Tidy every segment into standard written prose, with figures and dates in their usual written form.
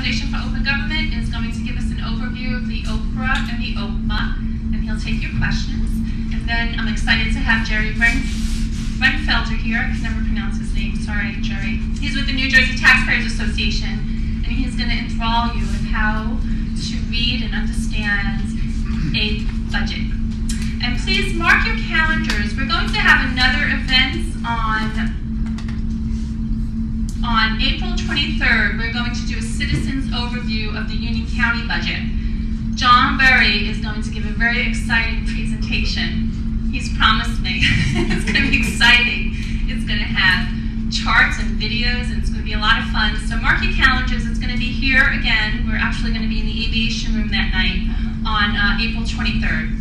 Foundation for Open Government is going to give us an overview of the OPRA and the OPMA, and he'll take your questions. And then I'm excited to have Jerry Renfelder here. I can never pronounce his name. Sorry, Jerry. He's with the New Jersey Taxpayers Association, and he's going to enthrall you with how to read and understand a budget. And please mark your calendars. We're going to have another event on April 23rd. We're going to do a citizens overview of the Union County budget. John Berry is going to give a very exciting presentation. He's promised me. It's going to be exciting. It's going to have charts and videos, and it's going to be a lot of fun. So mark your calendars. It's going to be here again. We're actually going to be in the aviation room that night on April 23rd.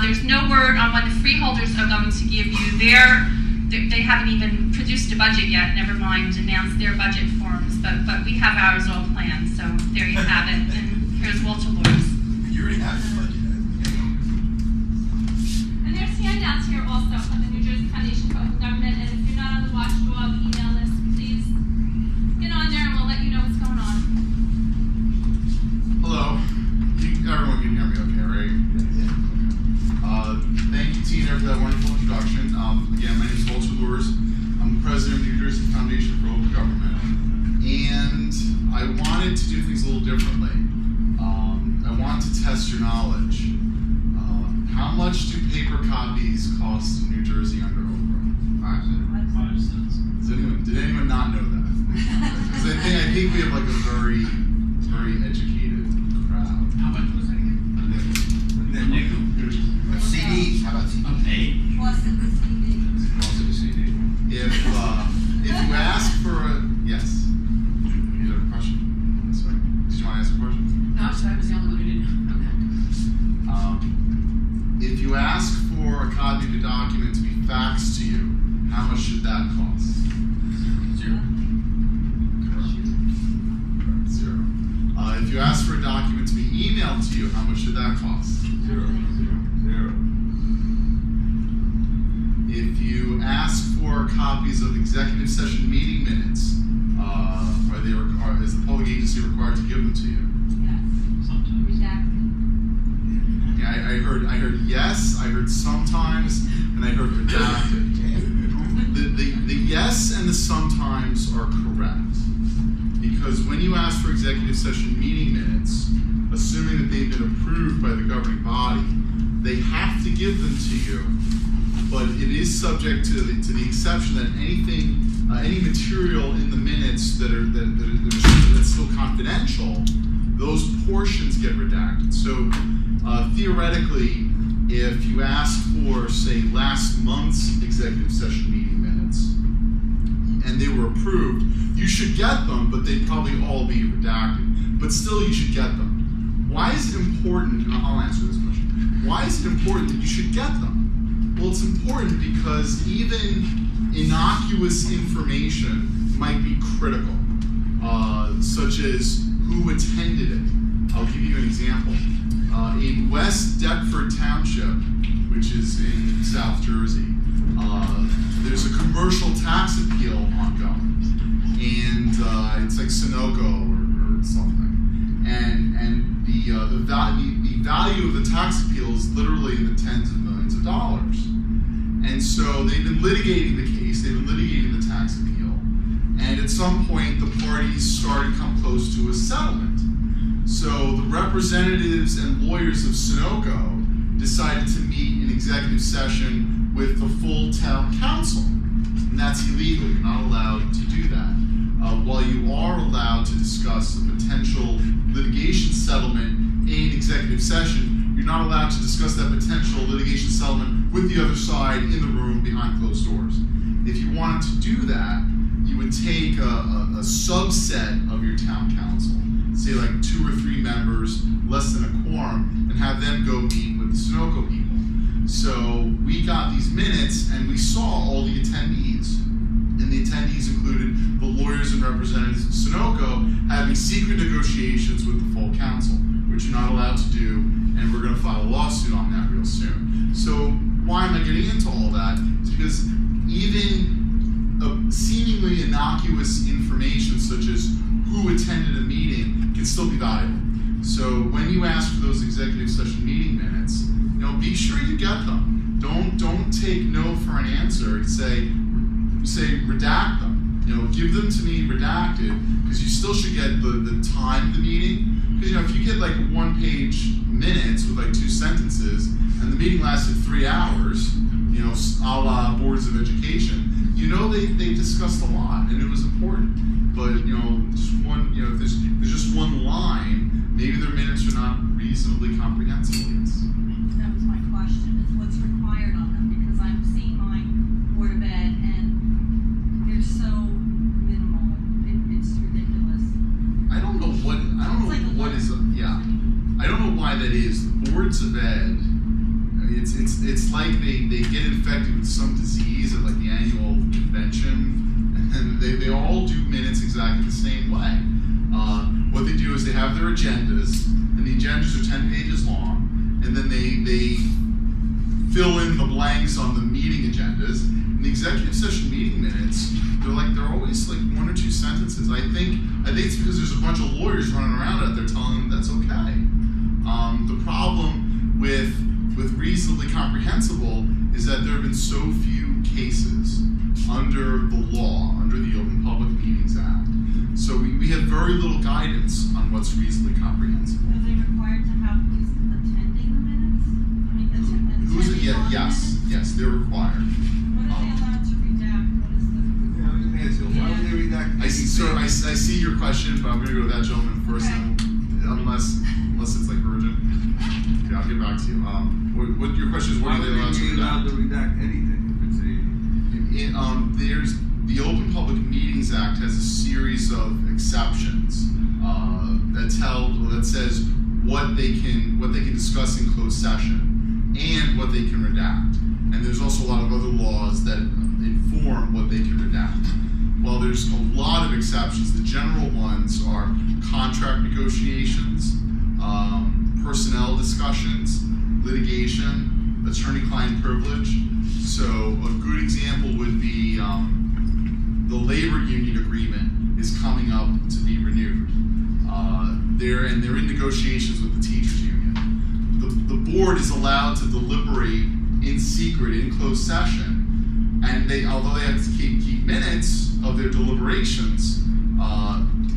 There's no word on when the freeholders are going to give you they haven't even produced a budget yet, never mind announced their budget forms, but we have ours all planned, so there you have it. And here's Walter Luers. You already have the budget. And there's handouts here also from the New Jersey Foundation for Open Government, and if you're not on the watchdog email list, please get on there and we'll let you know what's going on. Hello. Everyone can hear me okay, right? Thank you, Tina, for that wonderful introduction. Again, my name is Walter Luers. I'm the president of the New Jersey Foundation for Open Government. And I wanted to do things a little differently. I wanted to test your knowledge. How much do paper copies cost in New Jersey under OPRA? 5 cents. Did anyone not know that? Because I think we have like a very, very educated crowd. How much was that again? CDs. How about CDs? Cost of the CD. Cost of the CD. If you ask for a yes, you have a question. That's right. Did you want to ask a question? No, sorry, I was the only one who didn't. Okay. If you ask for a copy of a document to be faxed to you, how much should that cost? Zero. Zero. If you ask for a document to be emailed to you, how much should that cost? Zero. If you ask for copies of executive session meeting minutes, is the public agency required to give them to you? Yes. Sometimes. Redacted. Yeah, I heard yes, I heard sometimes, and I heard redacted. The yes and the sometimes are correct. Because when you ask for executive session meeting minutes, assuming that they've been approved by the governing body, they have to give them to you, but it is subject to the exception that any material in the minutes that's still confidential, those portions get redacted. So theoretically, if you ask for, say, last month's executive session meeting minutes, and they were approved, you should get them, but they'd probably all be redacted. But still, you should get them. Why is it important, and I'll answer this question, why is it important that you should get them? Well, it's important because even innocuous information might be critical, such as who attended it. I'll give you an example. In West Deptford Township, which is in South Jersey, there's a commercial tax appeal ongoing, and it's like Sunoco or something, and the value of the tax appeal is literally in the tens of millions of dollars, and so they've been litigating the case, they've been litigating the tax appeal, and at some point the parties started to come close to a settlement. So the representatives and lawyers of Sunoco decided to meet in executive session with the full town council. And that's illegal. You're not allowed to do that. While you are allowed to discuss a potential litigation settlement in executive session, you're not allowed to discuss that potential litigation settlement with the other side in the room behind closed doors. If you wanted to do that, you would take a subset of your town council, say like 2 or 3 members, less than a quorum, and have them go meet with the Sunoco people. So we got these minutes and we saw all the attendees. And the attendees included the lawyers and representatives of Sunoco having secret negotiations with the full council, which you're not allowed to do, and we're going to file a lawsuit on that real soon. So why am I getting into all that? It's because even seemingly innocuous information such as who attended a meeting can still be valuable. So when you ask for those executive session meeting minutes, be sure you get them. Don't take no for an answer. Say redact them. Give them to me redacted, because you still should get the time of the meeting. Because if you get like 1-page minutes with like 2 sentences, and the meeting lasted 3 hours, a la boards of education, they discussed a lot and it was important. But just one, if there's just one line, maybe their minutes are not reasonably comprehensible. Yes. That was my question, is what's required on them, because I'm seeing my Board of Ed and they're so minimal. It's ridiculous. I don't know what is I don't know why that is. The boards of ed, it's like they get infected with some disease at like the annual convention, and they all do minutes exactly the same way. What they do is they have their agendas, and the agendas are 10 pages long, and then they fill in the blanks on the meeting agendas. And the executive session meeting minutes, they're always like 1 or 2 sentences. I think it's because there's a bunch of lawyers running around out there telling them that's okay. The problem with reasonably comprehensible is that there have been so few cases under the law, under the Open Public Meetings Act. So we have very little guidance on what's reasonably comprehensible. Are they required to have who's attending the minutes? Yes, they're required. What are they allowed to redact? What is the... Why would they redact? I see your question, but I'm going to go to that gentleman first, unless it's like urgent. Yeah, I'll get back to you. What your question is? What are they allowed to redact? Allowed to redact anything if it's a... There's the Open Public Meetings Act has a series of exceptions that says what they can discuss in closed session and what they can redact. And there's also a lot of other laws that inform what they can redact. While there's a lot of exceptions, the general ones are contract negotiations, personnel discussions, litigation, attorney-client privilege. So a good example would be the labor union agreement is coming up to be renewed. They're in negotiations with the teachers union. The board is allowed to deliberate in secret in closed session, and although they have to keep minutes of their deliberations,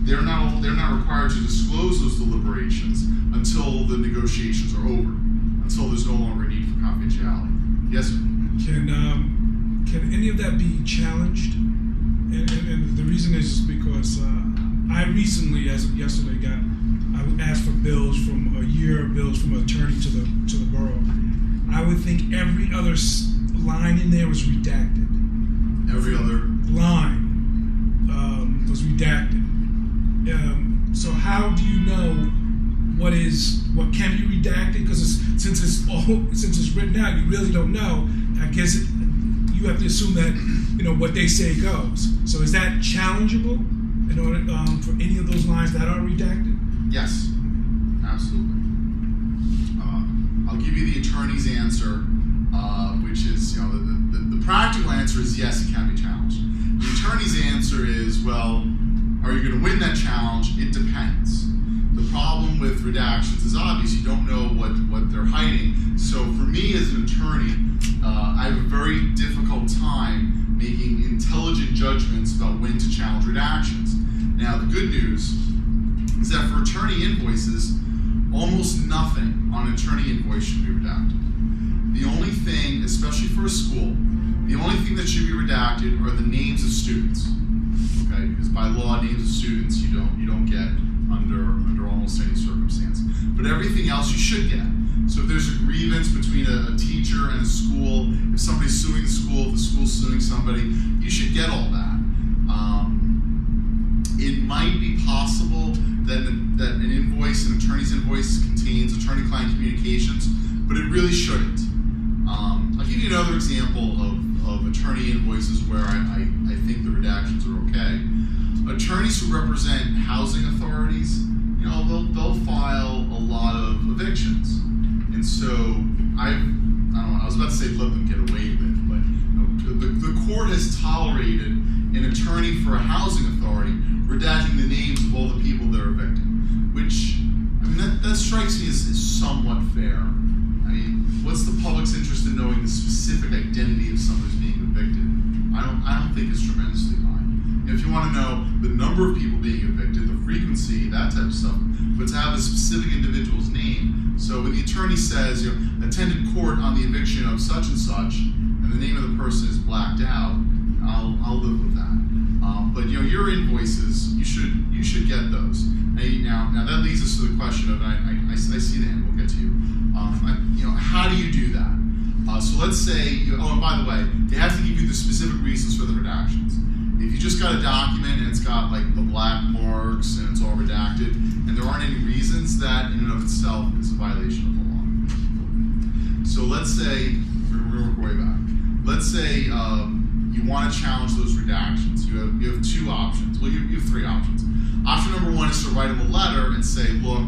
they're not required to disclose those deliberations until the negotiations are over, until there's no longer a need for confidentiality. Yes, sir? Can any of that be challenged? And the reason is because I recently, as of yesterday, I asked for bills from a year of bills from an attorney to the borough. I would think every other line in there was redacted. Every other line was redacted. So how do you know what can be redacted? Because since it's written out, you really don't know. I guess you have to assume that what they say goes. So is that challengeable in order for any of those lines that are redacted? Yes, absolutely. I'll give you the attorney's answer, which is the practical answer is yes, it can be challenged. The attorney's answer is, well, are you going to win that challenge? It depends. The problem with redactions is obvious. You don't know what they're hiding. So for me as an attorney, I have a very difficult time making intelligent judgments about when to challenge redactions. Now, the good news is that for attorney invoices, almost nothing on an attorney invoice should be redacted. The only thing, especially for a school, the only thing that should be redacted are the names of students. Okay, because by law, names of students you don't get under almost any circumstance. But everything else you should get. So if there's a grievance between a teacher and a school, if somebody's suing the school, if the school's suing somebody, you should get all that. It might be possible that an invoice, an attorney's invoice, contains attorney-client communications, but it really shouldn't. I'll give you another example of attorney invoices where I think the redactions are okay. Attorneys who represent housing authorities, they'll file a lot of evictions. And so I was about to say let them get away with it, but the court has tolerated an attorney for a housing authority redacting the names of all the people that are evicted, which strikes me as somewhat fair. I mean, what's the public's interest in knowing the specific identity of someone who's being evicted? I don't think it's tremendously high. If you want to know the number of people being evicted, the frequency, that type of stuff, but to have a specific individual's name. So when the attorney says, attended court on the eviction of such and such, and the name of the person is blacked out, I'll live with that. But your invoices, you should get those. Now that leads us to the question of, I see the hand, we'll get to you. How do you do that? So let's say, and by the way, they have to give you the specific reasons for the redactions. If you just got a document and it's got like the black marks and it's all redacted, and there aren't any reasons, that in and of itself is a violation of the law. So let's say, we're going to work way back. Let's say you want to challenge those redactions. You have two options. Well, you have three options. Option number one is to write them a letter and say, look,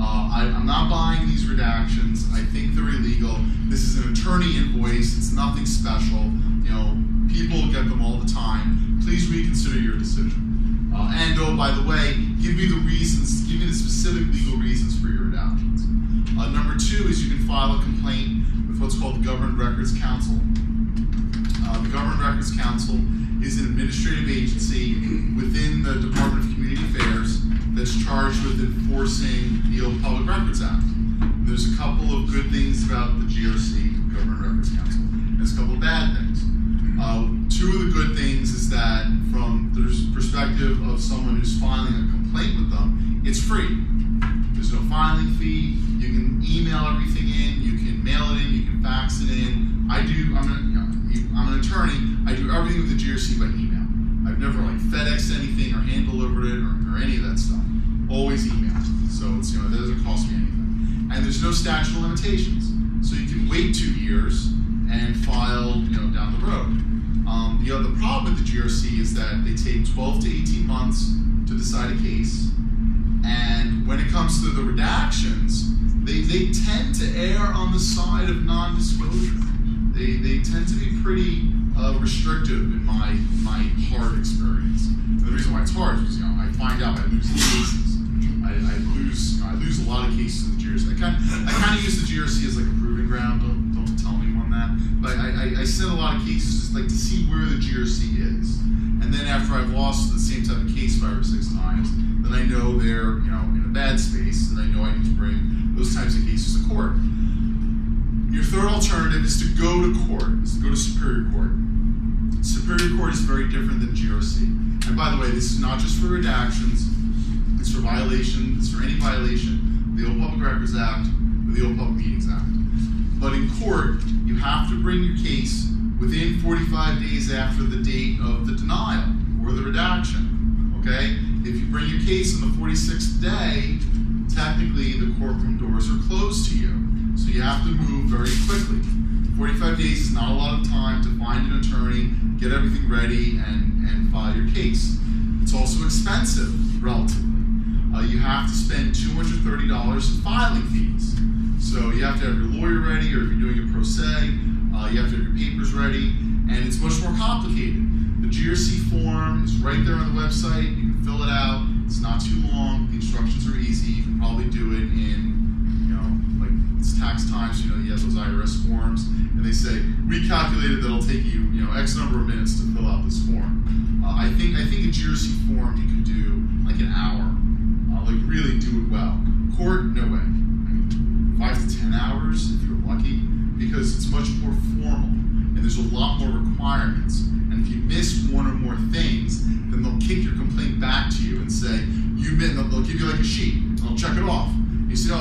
I'm not buying these redactions. I think they're illegal. This is an attorney invoice. It's nothing special. People get them all the time. Please reconsider your decision. And by the way, give me the reasons. Give me the specific legal reasons for your redactions. Number two is you can file a complaint with what's called the Government Records Council. The Government Records Council is an administrative agency within the Department of Community Affairs that's charged with enforcing the Old Public Records Act. There's a couple of good things about the GRC, Government Records Council, and there's a couple of bad things. Two of the good things is that from the perspective of someone who's filing a complaint with them, it's free. There's no filing fee. You can email everything in. You can mail it in. You can fax it in. I'm an attorney. I do everything with the GRC by email. I've never FedExed anything or hand delivered it or any of that stuff. Always email. So it's that doesn't cost me anything. And there's no statute of limitations. So you can wait 2 years and file down the road. The problem with the GRC is that they take 12 to 18 months to decide a case, and when it comes to the redactions, they tend to err on the side of non-disclosure. They tend to be pretty restrictive in my hard experience. And the reason why it's hard is because I find out I lose cases. I lose a lot of cases in the GRC. I kind of use the GRC as like a proving ground. Don't tell anyone that. But I send a lot of cases just like to see where the GRC is. And then after I've lost the same type of case 5 or 6 times, then I know they're in a bad space, and I know I need to bring those types of cases to court. Your third alternative is to go to court, is to go to Superior Court. Superior Court is very different than GRC. And by the way, this is not just for redactions, it's for violation, it's for any violation of the Old Public Records Act or the Old Public Meetings Act. But in court, you have to bring your case within 45 days after the date of the denial or the redaction, okay? If you bring your case on the 46th day, technically the courtroom doors are closed to you. So you have to move very quickly. 45 days is not a lot of time to find an attorney, get everything ready, and file your case. It's also expensive, relatively. You have to spend $230 in filing fees. So you have to have your lawyer ready, or if you're doing a pro se, you have to have your papers ready, and it's much more complicated. The GRC form is right there on the website. You can fill it out. It's not too long. The instructions are easy. You can probably do it in, it's tax time, so you have those IRS forms, and they say, recalculated that'll take you, X number of minutes to fill out this form. I think a GRC form you can do like an hour. Really do it well. Court, no way. 5 to 10 hours if you're lucky, because it's much more formal and there's a lot more requirements. And if you miss one or more things, then they'll kick your complaint back to you and say, they'll give you like a sheet, and they'll check it off. You say,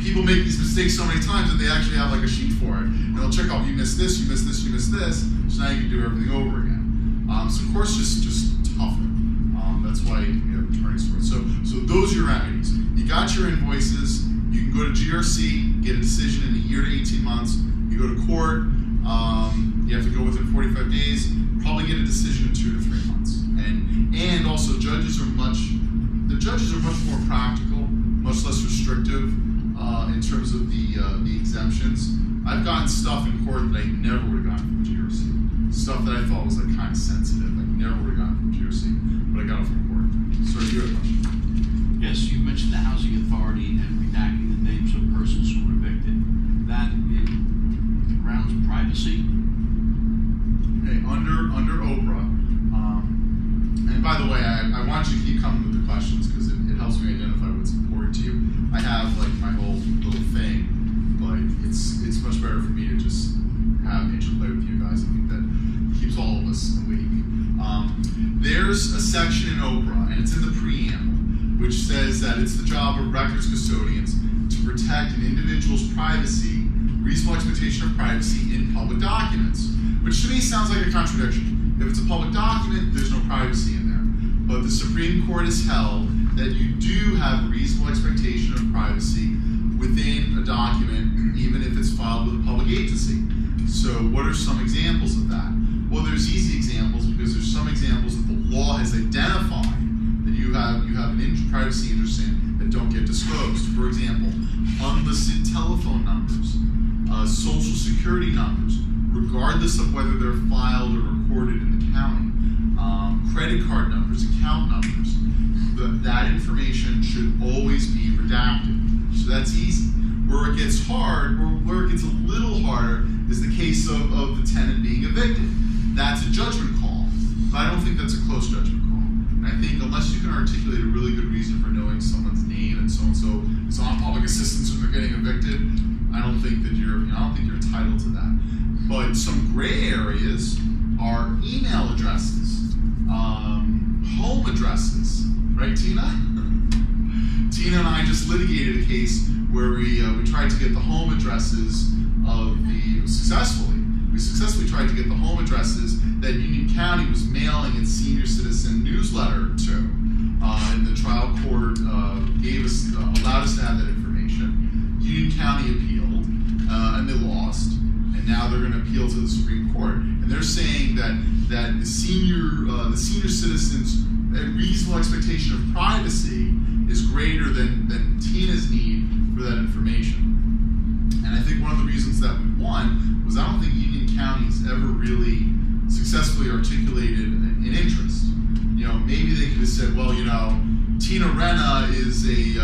people make these mistakes so many times that they actually have like a sheet for it. And they'll check off, you missed this, you missed this, you missed this, so now you can do everything over again. So of course, just tougher. That's why you have attorneys for it. So those are your remedies. You got your invoices. You can go to GRC, get a decision in a year to 18 months. You go to court. You have to go within 45 days. Probably get a decision in 2 to 3 months. And also judges are much more practical, much less restrictive in terms of the exemptions. I've gotten stuff in court that I never would have gotten from GRC. Stuff that I thought was kind of sensitive. I never would have gotten from GRC. But I got it from court. Sorry, you had a question. Yes, you mentioned the housing authority and redacting the names of persons who were evicted. That in grounds of privacy. Okay, under OPRA, and by the way, I want you to keep coming with the questions because it helps me identify what's important to you. I have like my whole little thing, but it's much better for me to just have interplay with you guys. I think that keeps all of us awake. There's a section in OPRA, and it's in the preamble, which says that it's the job of records custodians to protect an individual's privacy, reasonable expectation of privacy in public documents, which to me sounds like a contradiction. If it's a public document, there's no privacy in there. But the Supreme Court has held that you do have a reasonable expectation of privacy within a document, even if it's filed with a public agency. So what are some examples of that? Well, there's easy examples because there's some examples that the law has identified that you have an privacy interest in that don't get disclosed. For example, unlisted telephone numbers, social security numbers, regardless of whether they're filed or recorded in the county, credit card numbers, account numbers. That information should always be redacted. So that's easy. Where it gets hard, where it gets a little harder, is the case of the tenant being evicted. That's a judgment call, but I don't think that's a close judgment call. And I think unless you can articulate a really good reason for knowing someone's name and so is on public assistance when they're getting evicted, I don't think you're entitled to that. But some gray areas are email addresses, home addresses, right, Tina? Tina and I just litigated a case where we tried to get the home addresses we successfully tried to get the home addresses that Union County was mailing its senior citizen newsletter to. And the trial court allowed us to have that information. Union County appealed, and they lost. And now they're going to appeal to the Supreme Court. And they're saying that the senior citizens' reasonable expectation of privacy is greater than Tina's need for that information. And I think one of the reasons that we won was I don't think Union County's ever really successfully articulated an interest. Maybe they could have said, well, Tina Renna is a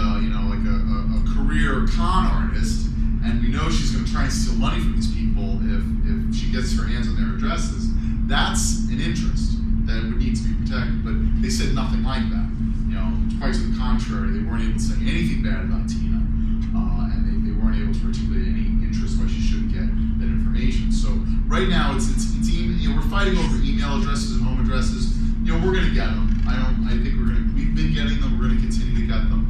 career con artist, and we know she's going to try and steal money from these people if she gets her hands on their addresses. That's an interest that would need to be protected. But they said nothing like that. Quite to the contrary, they weren't able to say anything bad about Tina, and they weren't able to articulate any interest why she shouldn't get that information. So right now, we're fighting over email addresses and home addresses. We're going to get them. We've been getting them. We're going to continue to get them.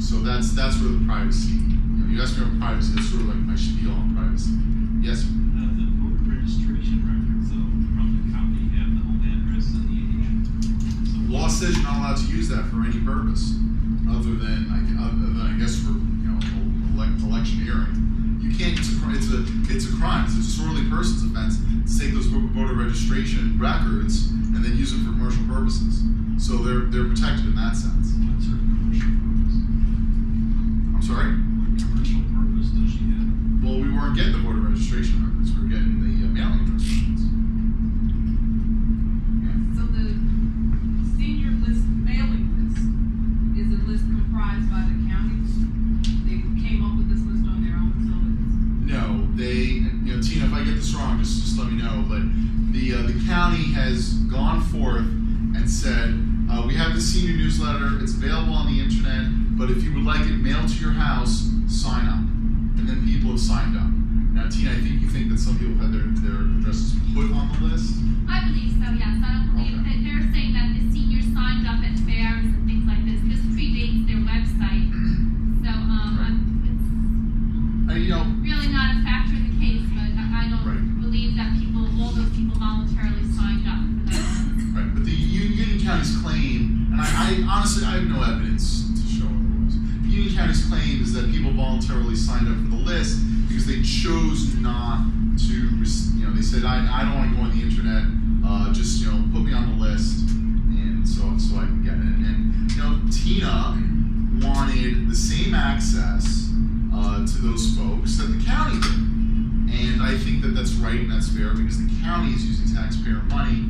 So that's where the privacy. You asked me about privacy. That's sort of like my spiel on privacy. Yes, sir? The voter registration records from the county have the home address and the age. So Law says you're not allowed to use that for any purpose, other than I guess for electioneering. You can't. It's a crime. It's a disorderly persons offense to take those voter registration records and then use them for commercial purposes. So they're protected in that sense. what's her commercial purpose? I'm sorry. What commercial purpose does she have? Well, we weren't getting the voter registration records. We were getting the mailing address records. So the senior list mailing list is a list comprised by the counties? They came up with this list on their own, so it's... No, Tina, if I get this wrong, just let me know. But the county has gone forth and said, we have the senior newsletter. It's available on the internet. But if you would like it mailed to your house, sign up. And then people have signed up. Now, Tina, I think you think that some people had their addresses put on the list. I believe so, yes. I don't believe that they're saying that the seniors signed up at fairs and things like this. This predates their website. So it's really not a factor in the case, but I don't believe that all those people voluntarily signed up for that. Right, but the Union County's claim, and I honestly I have no evidence to show otherwise. The Union County's claim is that people voluntarily signed up for the list because they chose not to, they said, I don't want to go on the internet, just, put me on the list, and so I can get it. And Tina wanted the same access to those folks that the county did. And I think that that's right and that's fair because the county is using taxpayer money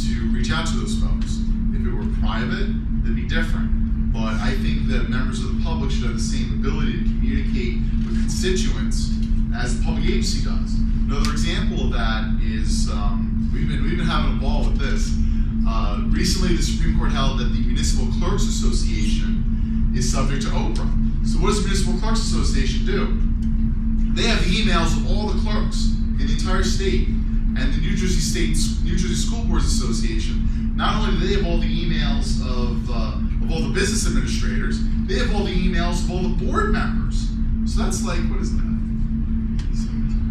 to reach out to those folks. If it were private, it'd be different. But but I think that members of the public should have the same ability to communicate with constituents as the public agency does. Another example of that is we've been having a ball with this. Recently, the Supreme Court held that the Municipal Clerks Association is subject to OPRA. So what does the Municipal Clerks Association do? They have the emails of all the clerks in the entire state, and the New Jersey School Boards Association. Not only do they have all the emails of all the business administrators, they have all the emails of all the board members. So that's like, what is that?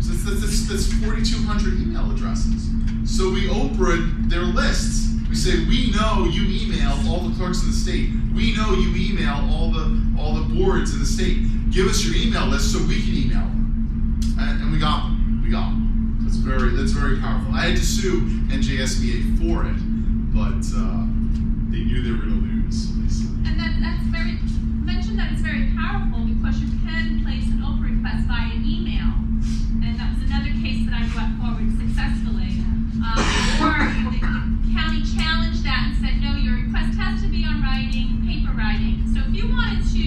So that's 4,200 email addresses. So we OPRA'd their lists. We say, we know you emailed all the clerks in the state. We know you emailed all the boards in the state. Give us your email list so we can email them. And we got them. We got them. That's very powerful. I had to sue NJSBA for it, but they knew they were going to lose. So they said. And that's very, mention that it's very powerful because you can place an OPRA request via email. And that was another case that I brought forward successfully. Or the county challenged that and said, no, your request has to be on writing, paper writing. So if you wanted to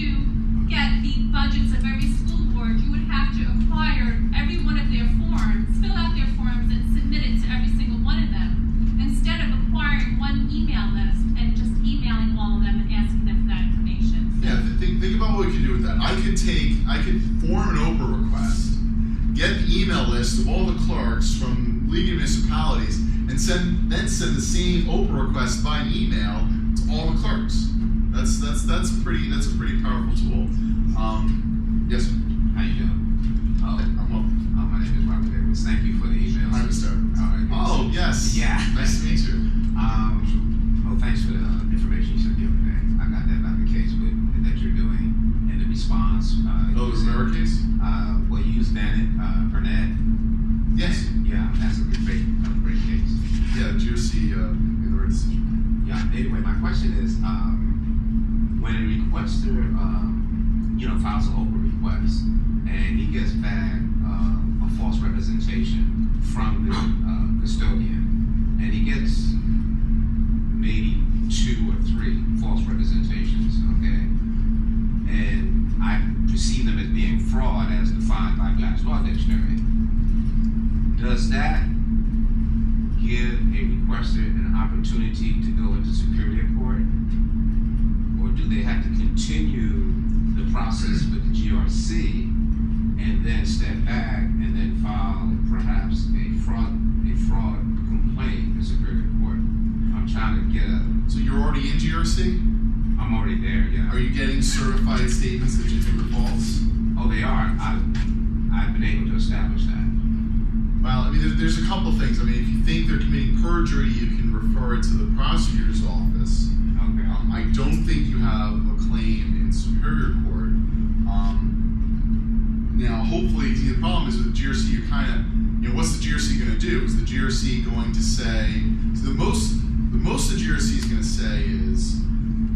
get the budgets of every school board, you would have to acquire every one of their forms, fill out their forms, and submit it to every single one of them, instead of acquiring one email list and just emailing all of them and asking them for that information. So yeah, think about what we could do with that. I could form an OPRA request, get the email list of all the clerks from league municipalities, and then send the same OPRA request by email to all the clerks. That's a pretty powerful tool. Yes, sir. How you doing? I'm up. My name is Robert Edwards. Thank you for the email. Hi, Mr. Oh, yes. Yeah. Nice to meet you. Thanks for the information you sent the other day. I got that about the case that you're doing and the response. The Rivera case? Well, you used Burnett. Yes. Yeah, that's a great case. Yeah, GRC made the right decision. Yeah. Anyway, my question is, when a requester, files an OPRA request, and he gets back a false representation from the custodian, and he gets maybe 2 or 3 false representations, okay? And I perceive them as being fraud as defined by Black's Law Dictionary. Does that give a requester an opportunity to go into Superior Court? Or do they have to continue the process with the GRC and then step back and then file perhaps a fraud complaint in Superior Court? I'm trying to get a... So you're already in GRC? I'm already there, yeah. Are you getting certified statements that you think are false? Oh, they are. I've been able to establish that. Well, I mean, there's a couple things. I mean, if you think they're committing perjury, you can refer it to the prosecutor's office. Okay. I don't think you have a claim in Superior Court. Now, hopefully, the problem is with the GRC, you kind of, what's the GRC going to do? Is the GRC going to say, so the most the GRC is going to say is,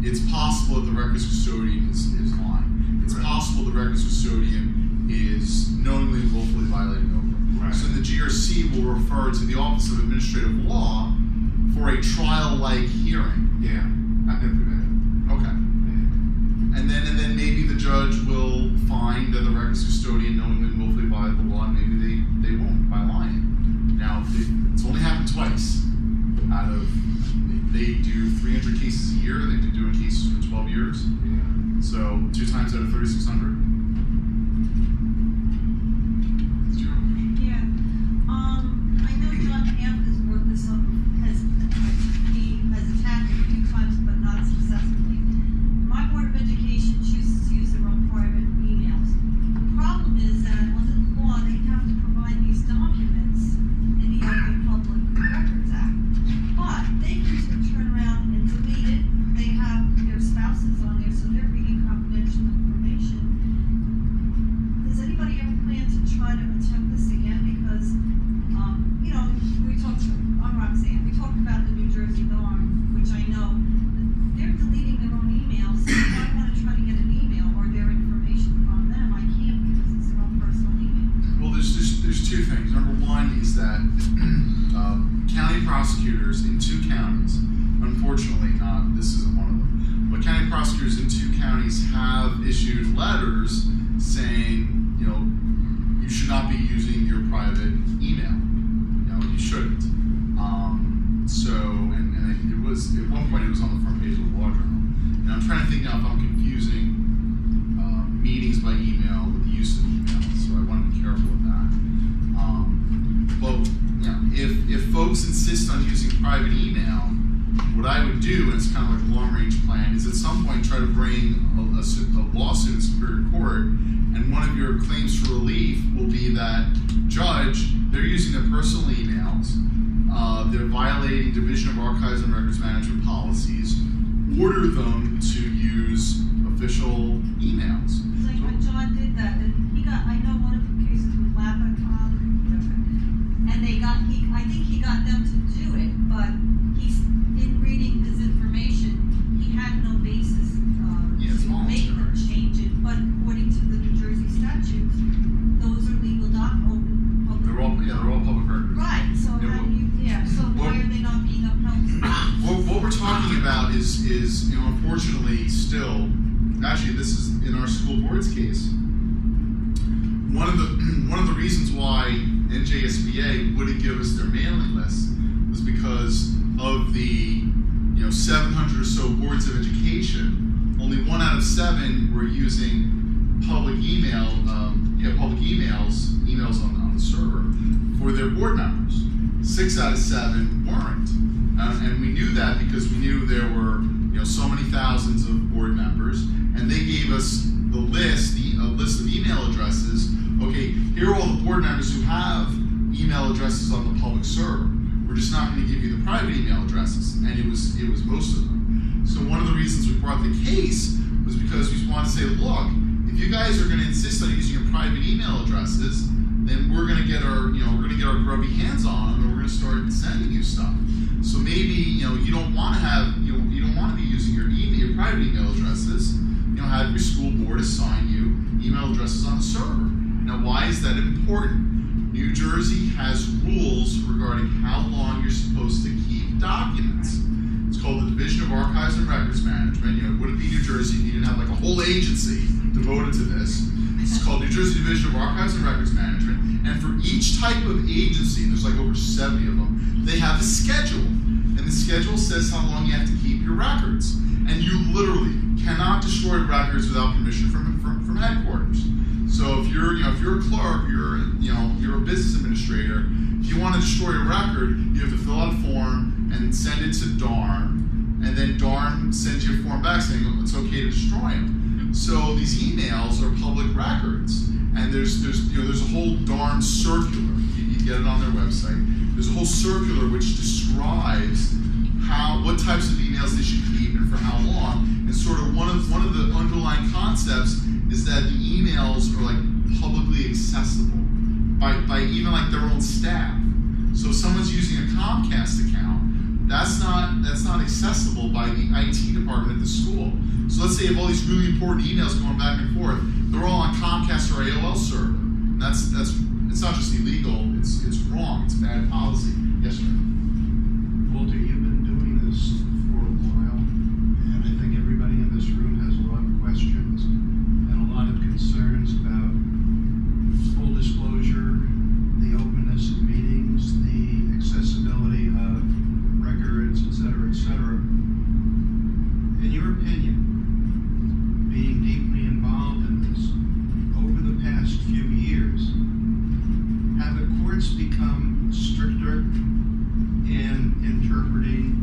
it's possible that the records custodian is lying. It's possible the records custodian is knowingly and willfully violating OPRA. Right. So the GRC will refer to the Office of Administrative Law for a trial-like hearing. Yeah, I've been through that. Okay. Yeah. And then maybe the judge will find that the records custodian knowingly and willfully violated the law, and maybe they won't by lying. Now, it's only happened twice out of, they do 300 cases a year. They've been doing cases for 12 years. Yeah. So 2 times out of 3,600. Yeah. I know John Camp has brought this up, he has attacked it a few times, but not successfully. My Board of Education chooses to use their own private emails. The problem is that under the law, they have to provide these documents in the Open Public Records Act. But they can turn around and delete it. They have their spouses on there, so they're reading confidential information. directors in 2 counties have issued letters saying, you know, you should not be using your private email. You know, you shouldn't. And it was, at one point it was on the front page of the Law Journal. And I'm trying to think now if I'm confusing meetings by email with the use of email, so I want to be careful with that. But you know, if folks insist on using private email, what I would do, and it's kind of like a long-range plan, is at some point try to bring a lawsuit in Superior Court, and one of your claims for relief will be that, Judge, they're using their personal emails, they're violating Division of Archives and Records Management policies, order them to use official emails. It's like when John did that, and he got, I know one of the cases with Lapicon, and I think he got them to do it, but he's, in reading his information, he had no basis to make them change it, but according to the New Jersey statutes, those are legal documents. They're all public records. Right, so how do you, so why are they not being upheld? What we're talking about is, you know, unfortunately still, actually this is in our school board's case, one of the reasons why NJSBA wouldn't give us their mailing list was because of the 700 or so boards of education. Only 1 out of 7 were using public emails on the server for their board members. 6 out of 7 weren't, and we knew that because we knew there were so many thousands of board members, and they gave us the list, a list of email addresses. Okay, here are all the board members who have email addresses on the public server. We're just not going to give you the private email addresses, and it was most of them. So one of the reasons we brought the case was because we wanted to say, look, if you guys are going to insist on using your private email addresses, then we're going to get our grubby hands on them, and we're going to start sending you stuff. So maybe you don't want to have you don't want to be using your private email addresses. Have your school board assign you email addresses on the server. Now, why is that important? New Jersey has rules regarding how long you're supposed to keep documents. It's called the Division of Archives and Records Management. It wouldn't be New Jersey if you didn't have like a whole agency devoted to this. It's called New Jersey Division of Archives and Records Management. And for each type of agency, there's like over 70 of them, they have a schedule. And the schedule says how long you have to keep your records. And you literally cannot destroy records without permission from headquarters. So if you're a clerk, you're a business administrator, if you want to destroy a record, you have to fill out a form and send it to DARM, and then DARM sends you a form back saying it's okay to destroy them. So these emails are public records, and there's a whole DARM circular. You get it on their website. There's a whole circular which describes what types of emails they should keep and for how long. And sort of one of the underlying concepts is that the emails are like publicly accessible by even like their own staff. So if someone's using a Comcast account, that's not accessible by the IT department at the school. So let's say you have all these really important emails going back and forth. They're all on Comcast or AOL server. And that's it's not just illegal. It's wrong. It's bad policy. Yes, sir. Walter, you've been doing this for a while, and I think everybody in this room has a lot of questions and a lot of concerns about full disclosure, the openness of meetings, the accessibility of records, et cetera, in your opinion, being deeply involved in this, over the past few years, have the courts become stricter in interpreting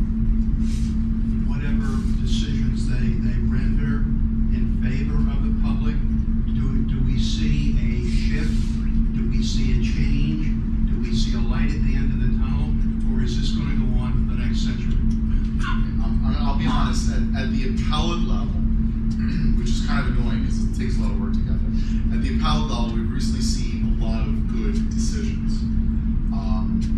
whatever decisions they render in favor of the public? Do we see a shift? Do we see a change? Do we see a light at the end of the tunnel? Or is this going to go on for the next century? I'll be honest, at the appellate level, which is kind of annoying because it takes a lot of work together, at the appellate level, we've recently seen a lot of good decisions.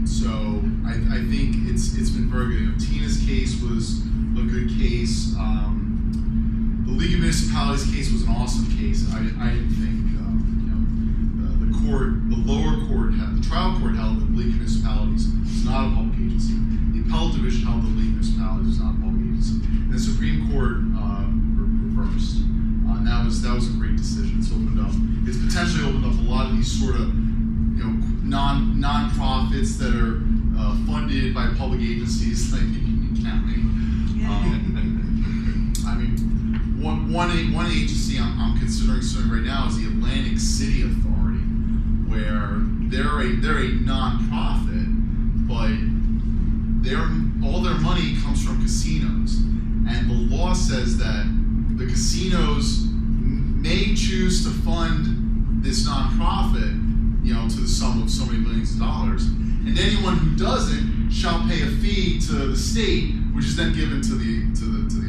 So I think it's been very good. Tina's case was a good case. The League of Municipalities case was an awesome case. I didn't think the trial court held that the League of Municipalities was not a public agency. The appellate division held that the League of Municipalities was not a public agency. And the Supreme Court reversed. was a great decision. It's potentially opened up a lot of these sort of non-profits that are funded by public agencies like Union County. I mean, one agency I'm considering suing right now is the Atlantic City Authority, where they're a non-profit, but all their money comes from casinos, and the law says that the casinos may choose to fund this non-profit, to the sum of so many millions of dollars, and anyone who doesn't shall pay a fee to the state, which is then given to the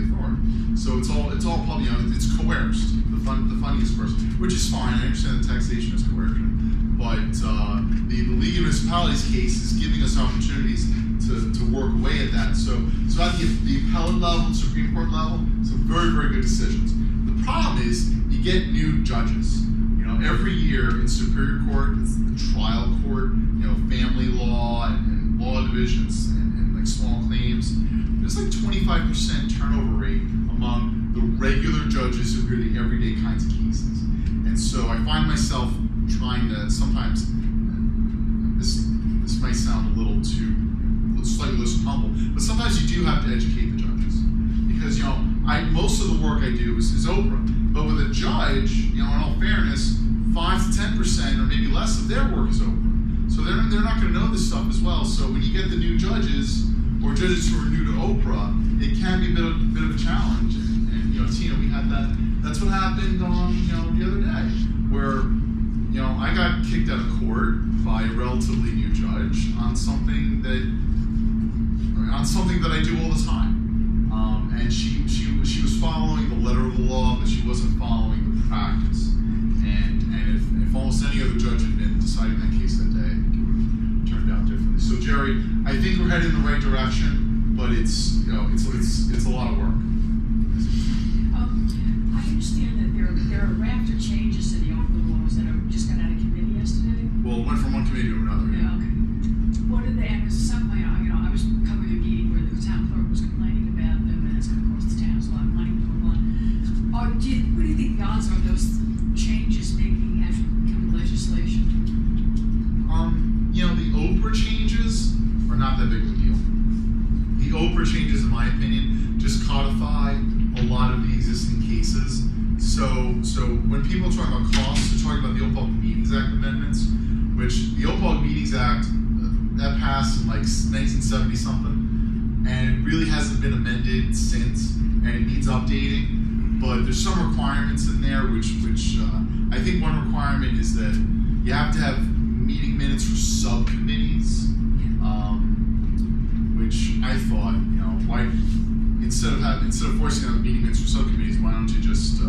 authority. So it's all public. It's coerced. The funding is coerced, which is fine. I understand that taxation is coercion, but the League of Municipalities case is giving us opportunities to work away at that. So at the appellate level, the Supreme Court level, some very, very good decisions. The problem is you get new judges. Every year in Superior Court, it's the trial court, family law and law divisions and like small claims. There's like 25% turnover rate among the regular judges who hear the everyday kinds of cases. And so I find myself trying to sometimes, this might sound a little too, slightly less humble, but sometimes you do have to educate the judges. Because, most of the work I do is OPRA. But with a judge, in all fairness, 5 to 10% or maybe less of their work is OPRA. So they're not going to know this stuff as well. So when you get the new judges or judges who are new to OPRA, it can be a bit of a challenge. And Tina, we had that. That's what happened on the other day, where I got kicked out of court by a relatively new judge on something that I do all the time. And she was following the letter of the law, but she wasn't following the practice. And if almost any other judge had been deciding that case that day, I think it would have turned out differently. So Jerry, I think we're headed in the right direction, but it's a lot of work. I understand that there are raft of changes to the OPRA laws that just got out of committee yesterday. Well, it went from one committee to another. Yeah, okay. What did they? Because some point, I was covering a meeting where the town clerk was complaining about them, and it's going to cost the town a lot of money. What do you think the odds are of those changes making actually becoming legislation? The OPRA changes are not that big of a deal. The OPRA changes, in my opinion, just codify a lot of the existing cases. So when people talk about costs, they're talking about the OPMA Meetings Act amendments, which the OPMA Meetings Act that passed in like 1970 something, and it really hasn't been amended since, and it needs updating. But there's some requirements in there, which I think one requirement is that you have to have meeting minutes for subcommittees, which I thought, why instead of forcing out meeting minutes for subcommittees, why don't you just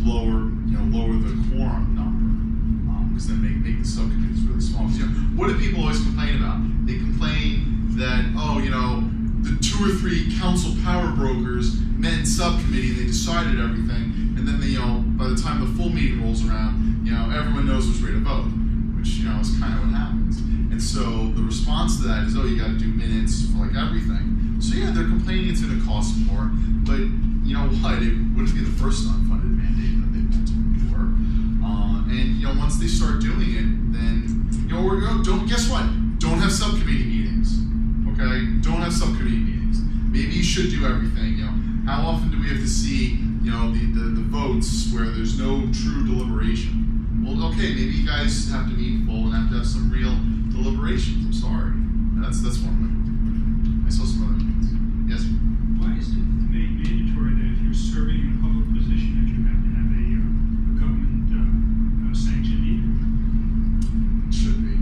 lower the quorum number, because then make the subcommittees really small. What do people always complain about? They complain that the 2 or 3 council power brokers met in subcommittee and they decided everything, and then by the time the full meeting rolls around, everyone knows which way to vote, which is kind of what happens. And so the response to that is, you got to do minutes for like everything. So yeah, they're complaining it's going to cost more, but you know what? It wouldn't be the first unfunded mandate that they've been doing before. And once they start doing it, then don't guess what? Don't have subcommittee meetings. Okay, don't have subcommittee meetings. Maybe you should do everything. How often do we have to see the votes where there's no true deliberation? Well, okay, maybe you guys have to meet full and have to have some real deliberations. I'm sorry. That's one way. I saw some other things. Yes? Why is it made mandatory that if you're serving in a public position that you have to have a government sanctioned meeting? It should be.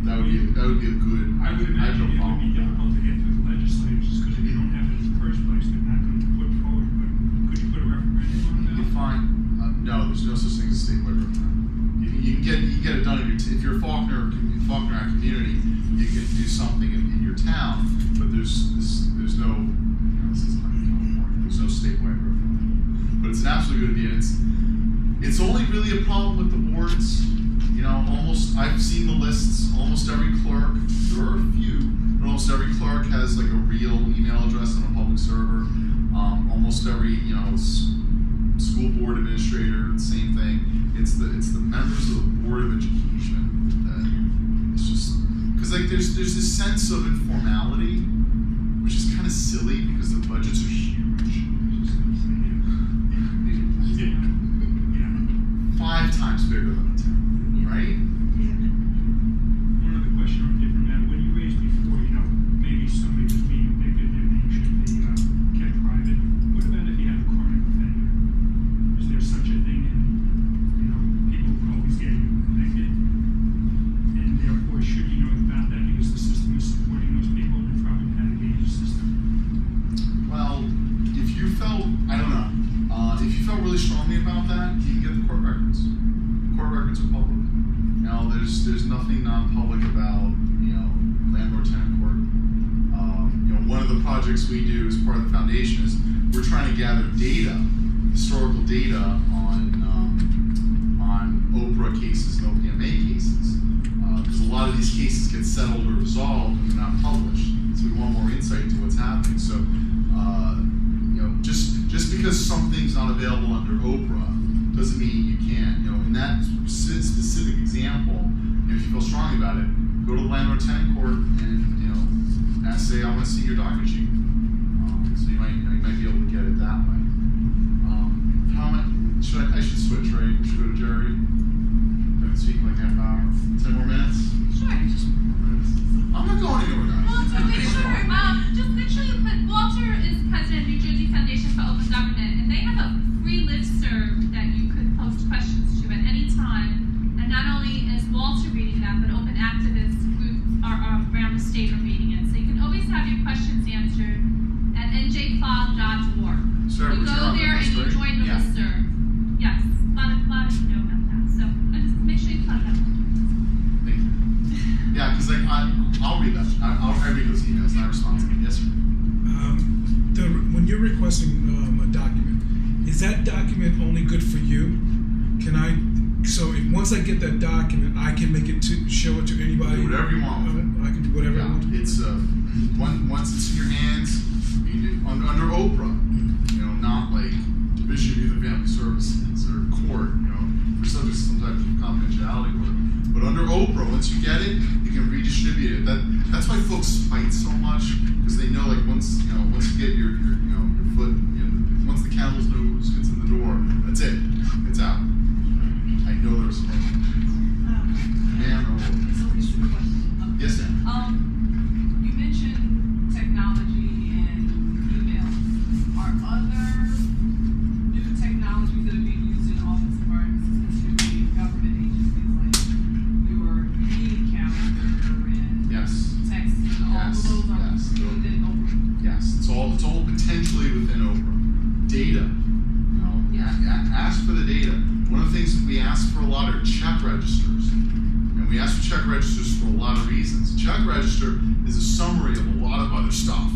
That would be a good. I would imagine it would be difficult to get through the legislators just because if you don't have it in the first place, they're not going to put it forward. But could you put a referendum on that? You're fine. No, there's no such thing as a statewide referendum. You can get it done if you're a Faulkner Act community, you can do something in your town, but there's no this is not California. There's no statewide referendum. But it's an absolutely good idea. It's only really a problem with the boards. I've seen the lists. Almost every clerk, there are a few, but almost every clerk has like a real email address on a public server. Almost every school board administrator, same thing. It's the members of the board of education that it's just because like there's this sense of informality, which is kind of silly because the budgets are huge. 5 times bigger than the town, right? One other question on a different matter. When you raised before, maybe somebody was being evicted, their name should be kept private. What about if you have a chronic offender? Is there such a thing in, people always getting evicted? And therefore, should you know about that because the system is supporting those people and probably had a gauge system? Well, if you felt, I don't know, if you felt really strongly about that, you can get the court records. Court records are public. There's nothing non-public about, landlord-tenant court. One of the projects we do as part of the foundation is we're trying to gather data, historical data on OPRA cases and OPMA cases. Because a lot of these cases get settled or resolved and they're not published. So we want more insight into what's happening. So, just because something's not available under OPRA doesn't mean you can't, in that specific example, if you feel strongly about it, go to the landlord-tenant court and, say, I want to see your docket sheet. So you might be able to get it that way. I should switch, right? We should go to Jerry. I've been speaking like half hour. 10 more minutes? Sure. I'm not going anywhere, guys. Well, okay, sure. Just make sure you put Walter is president of New Jersey Foundation for Open Government, and they have a free listserv that you could post questions to at any time. And not only is Walter reading that, but open activists who are around the state are reading it. So you can always have your questions answered at njfog.org. Sarah, You go there and you join the Yeah. listserv. Yes, a lot of you know about that. So just make sure you plug that one. Thank you. Yeah, because I'll read that. I read those emails and I respond to them. Yes, sir. When you're requesting a document, is that document only good for you? Once I get that document, I can make it to show it to anybody. Do whatever you want with it. I can do whatever I want. It's once it's in your hands, under OPRA, not like Division of Youth and Family Services or court, for subject to some type of confidentiality order. But under OPRA, once you get it, you can redistribute it. That's why folks fight so much, because they know like once you get your foot, once the camel's nose gets in the door, that's it. It's out. I know there's some. Man or woman. Yes, ma'am. You mentioned technology and email. Are other new technologies that are being used in office environments, especially in government agencies, like your meeting calendar and text, and all of those are within OPRA? Yes, it's all potentially within OPRA. Data. Ask for the data. One of the things that we ask for a lot are check registers. And we ask for check registers for a lot of reasons. A check register is a summary of a lot of other stuff.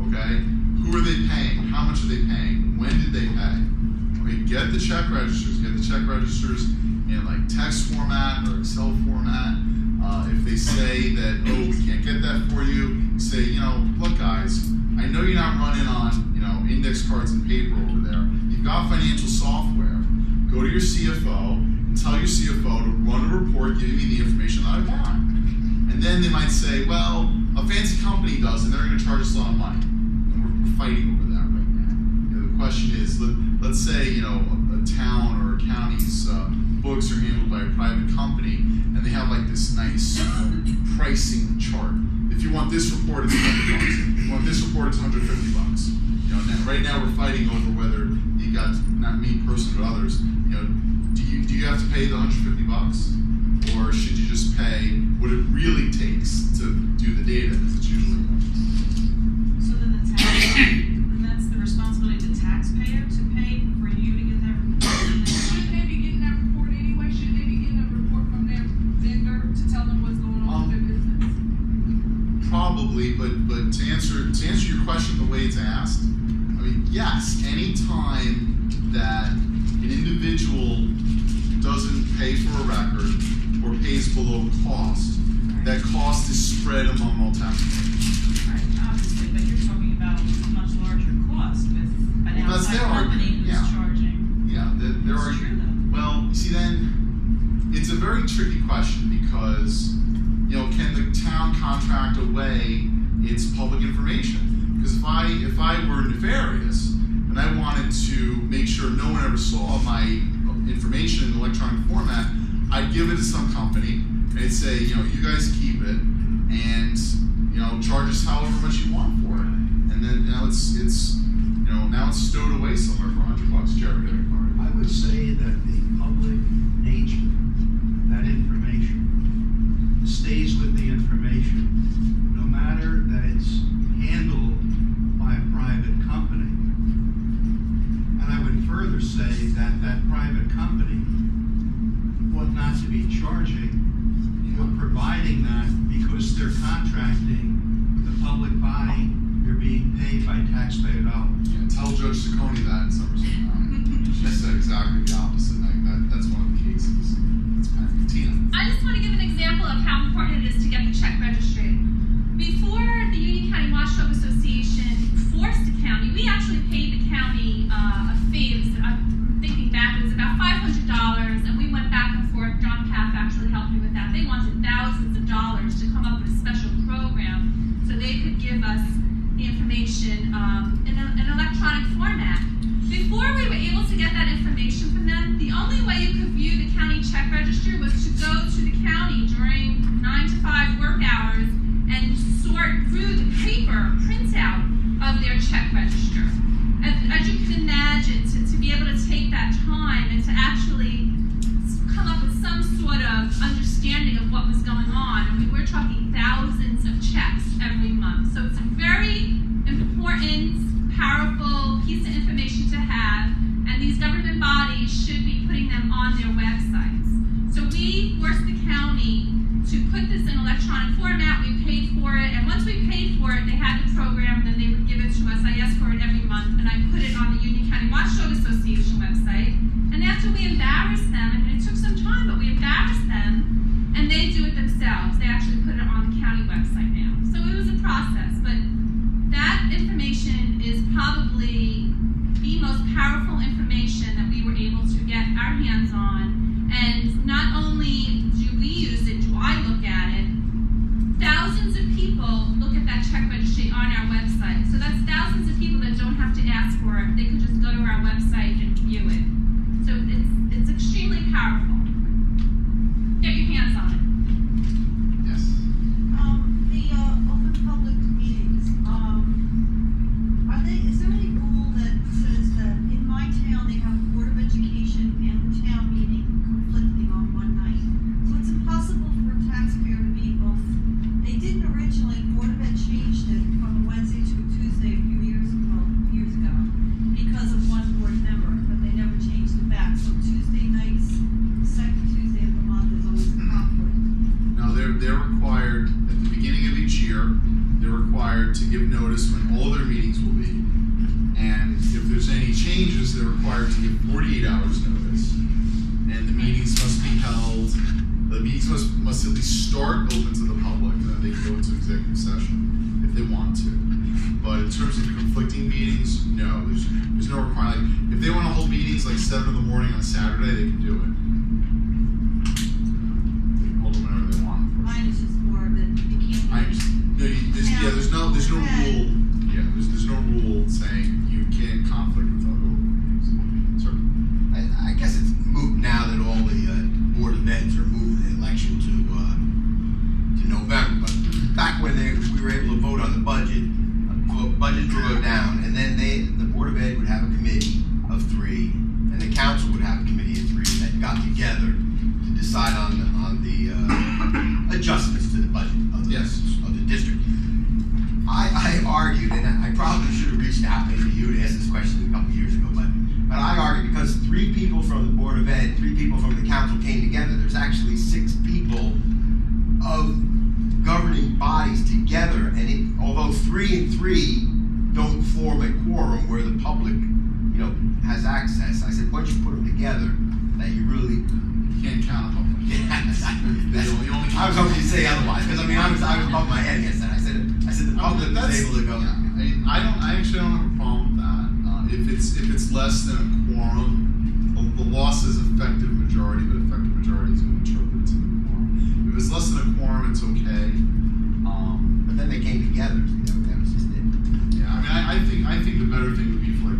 Okay? Who are they paying? How much are they paying? When did they pay? Okay, get the check registers. Get the check registers in like text format or Excel format. If they say that, we can't get that for you, say, look guys, I know you're not running on, index cards and paper over there. You've got financial software. Go to your CFO and tell your CFO to run a report giving me the information that I want. And then they might say, well, a fancy company does, and they're going to charge us a lot of money. And we're fighting over that right now. The question is, let's say, a town or a county's books are handled by a private company, and they have like this nice pricing chart. If you want this report, it's $100. If you want this report, it's $150. Right now we're fighting over whether you got, not me personally, but others, do you have to pay the $150? Or should you just pay what it really takes to do the data, because it's usually more. So then that's the responsibility of the taxpayer to pay for you to get that report? Should they be getting that report anyway? Should they be getting a report from their vendor to tell them what's going on with their business? Probably, but to answer your question the way it's asked, yes, anytime that an individual doesn't pay for a record or pays below cost, that cost is spread among all taxpayers. Right, obviously, but you're talking about a much larger cost with an outside company who's charging. there are. It's true, though. Well, see, then it's a very tricky question because, can the town contract away its public information? Because if I were nefarious and I wanted to make sure no one ever saw my information in electronic format, I'd give it to some company and I'd say, you guys keep it and charge us however much you want for it. And then now it's stowed away somewhere for $100, Jerry. I would say that the public nature of that information stays with the information, no matter that it's handled by a private company. And I would further say that that private company ought not to be charging or providing that because they're contracting the public body, they're being paid by taxpayer dollars. Yeah, tell Judge Ciccone that in some respect. She said exactly the opposite. That's one of the cases. That's perfect. Tina. I just want to give an example of how important it is to get the check registered. Before the Union County Watchdog Association forced the county, we actually paid the county a fee. I'm thinking back, it was about $500, and we went back and forth. John Paff actually helped me with that. They wanted thousands of dollars to come up with a special program so they could give us the information in an electronic format. Before we were able to get that information from them, the only way you could view the county check register was to go to the county during 9 to 5 work hours and sort through the paper printout of their check register. As you can imagine, to be able to take that time and to actually come up with some sort of understanding of what was going on. I mean, we're talking thousands of checks every month. So it's a very important, powerful piece of information to have, and these government bodies should be putting them on their websites. So we forced the county to put this in electronic format. We paid for it, and once we paid for it, they had the program, and then they would give it to us. I asked for it every month, and I put it on the Union County Watchdog Association website. And after we embarrassed them, and it took some time, but we embarrassed them, and they do it themselves. They actually put it on the county website now. So it was a process, but that information is probably the most powerful information that we were able to get our hands on. And not only do we use it, do I look at it, thousands of people look at that check registry on our website. So that's thousands of people that don't have to ask for it. They could just go to our website and view it. So it's extremely powerful. Get your hands on it. Yes. The open public meetings, is there any rule that says that in my town they have the Board of Education and the town meeting conflicting on one night? So it's impossible for a taxpayer to be both. They didn't originally, the Board of Ed changed it from a Wednesday to a Tuesday a few years ago because of one board member, but they never changed it back. So Tuesday nights, the second Tuesday of the month is always a conflict. No, they're required at the beginning of each year. They're required to give notice when all their meetings will be, and if there's any changes, they're required to give 48 hours notice. And the meetings must be held. The meetings must at least start open to the public, and then they can go into executive session if they want to. But in terms of conflicting meetings, no, there's no requirement. If they want to hold meetings like 7 in the morning on a Saturday, they can do it. They can hold them whenever they want. Mine is just more that you can't. There's no rule. Yeah, there's no rule saying you can't conflict with other meetings. Sir. I guess it's moot now that all the Board of Eds are moving the election to November. But back when we were able to vote on the budget would go down, and then the Board of Ed would have a committee of 3, and the council would have a committee of 3 that got together to decide on the adjustments to the budget of the district. I argued, and I probably should have reached out maybe to you to ask this question a couple of years ago, but I argued because 3 people from the Board of Ed, 3 people from the council came together, there's actually 6 people of governing bodies together, and although 3 and 3 don't form a quorum where the public, has access, I said, once you put them together, that you really can't count them. I was hoping you'd say otherwise, because I was bumping my head against that. I said the public is able to go. Yeah, I actually don't have a problem with that. If it's less than a quorum, the law says effective majority, but effective majority is going to interpret it to the quorum. If it's less than a quorum, it's okay. But then they came together. That was just it. Yeah, I mean, I think the better thing would be for like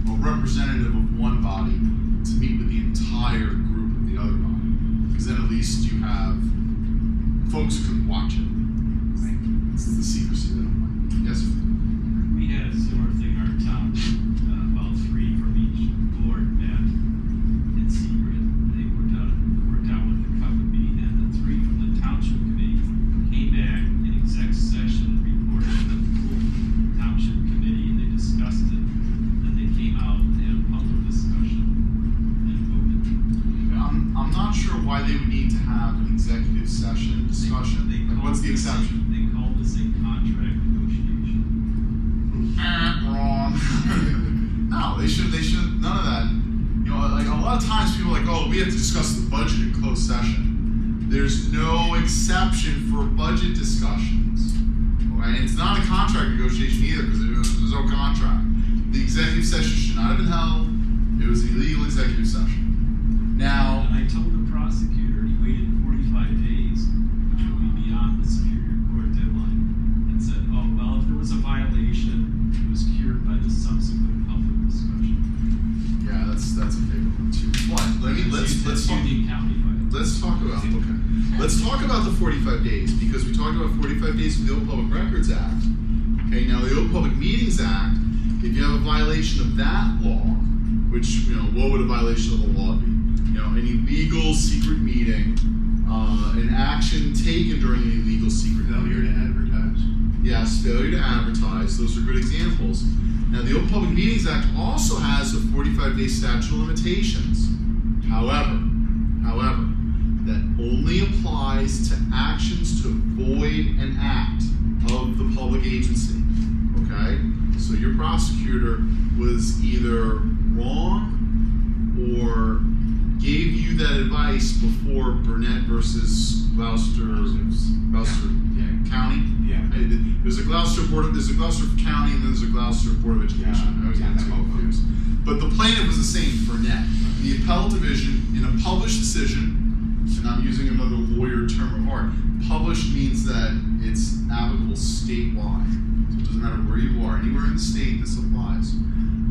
a representative of one body to meet with the entire group of the other body, because then at least you have folks who can watch it. Right. It's the secrecy that I'm like. Yes, sir. We had a similar thing in our town, about 3 from each board met in secret. They worked out what the cut would be, and the 3 from the township committee came back in exec session, reported to the full township committee, and they discussed it. Then they came out and had a public discussion and voted. I'm not sure why they would need to have an executive session discussion. What's the exception? They called this a contract negotiation. Wrong. No, they should. None of that. You know, like a lot of times people are like, oh, we have to discuss the budget in closed session. There's no exception for budget discussions. Okay? And it's not a contract negotiation either because there's no contract. The executive session should not have been held. It was an illegal executive session. Now, and I told the prosecutor he waited 45 days, which would be beyond the Superior Court deadline, and said, oh, well, if there was a violation, it was cured by the subsequent public discussion. Yeah, that's a favorite one too. But let's talk about the 45 days, because we talked about 45 days with the Old Public Records Act. Okay, now the Old Public Meetings Act, if you have a violation of that law, which, you know, what would a violation of the law be? You know, an illegal secret meeting, an action taken during an illegal secret Failure meeting. to advertise. Yes, failure to advertise. Those are good examples. Now, the Open Public Meetings Act also has a 45-day statute of limitations. However, that only applies to actions to void an act of the public agency. Okay? So your prosecutor was either wrong or gave you that advice before Burnett versus Gloucester County. Yeah. There's a Gloucester County, and then there's a Gloucester Board of Education. I always get too confused. But the plaintiff was the same, Burnett. The appellate division, in a published decision, and I'm using another lawyer term of art, published means that it's applicable statewide. So it doesn't matter where you are. Anywhere in the state, this applies.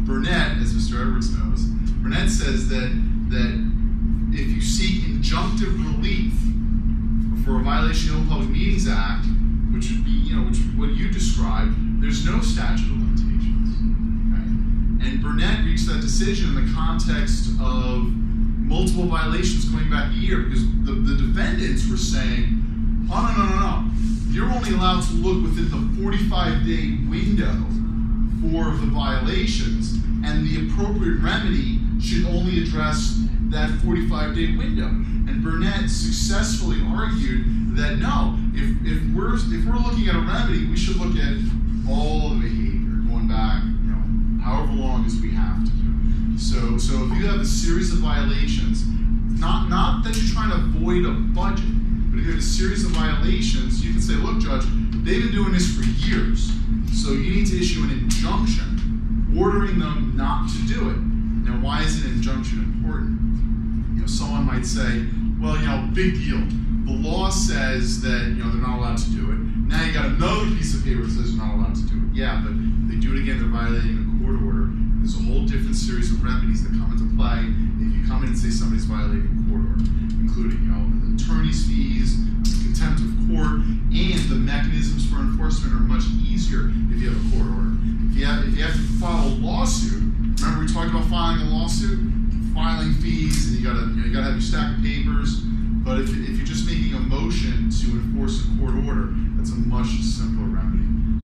Burnett, as Mr. Edwards knows, Burnett says that if you seek injunctive relief for a violation of the Public Meetings Act, which would be, what you described, there's no statute of limitations. Okay? And Burnett reached that decision in the context of multiple violations going back a year, because the defendants were saying, oh, no. You're only allowed to look within the 45-day window for the violations, and the appropriate remedy should only address that 45-day window. And Burnett successfully argued that no, if we're looking at a remedy, we should look at all the behavior going back, however long as we have to. So if you have a series of violations, not that you're trying to avoid a budget, but if you have a series of violations, you can say, look, Judge, they've been doing this for years, so you need to issue an injunction ordering them not to do it. Now, why is an injunction important? Someone might say, well, big deal. The law says that, they're not allowed to do it. Now you got another piece of paper that says they're not allowed to do it. Yeah, but they do it again, they're violating a court order. There's a whole different series of remedies that come into play if you come in and say somebody's violating a court order, including, attorney's fees, contempt of court, and the mechanisms for enforcement are much easier if you have a court order. If you have to file a lawsuit, remember we talked about filing a lawsuit? Filing fees, and you gotta have your stack of papers. But if you're just making a motion to enforce a court order, that's a much simpler remedy.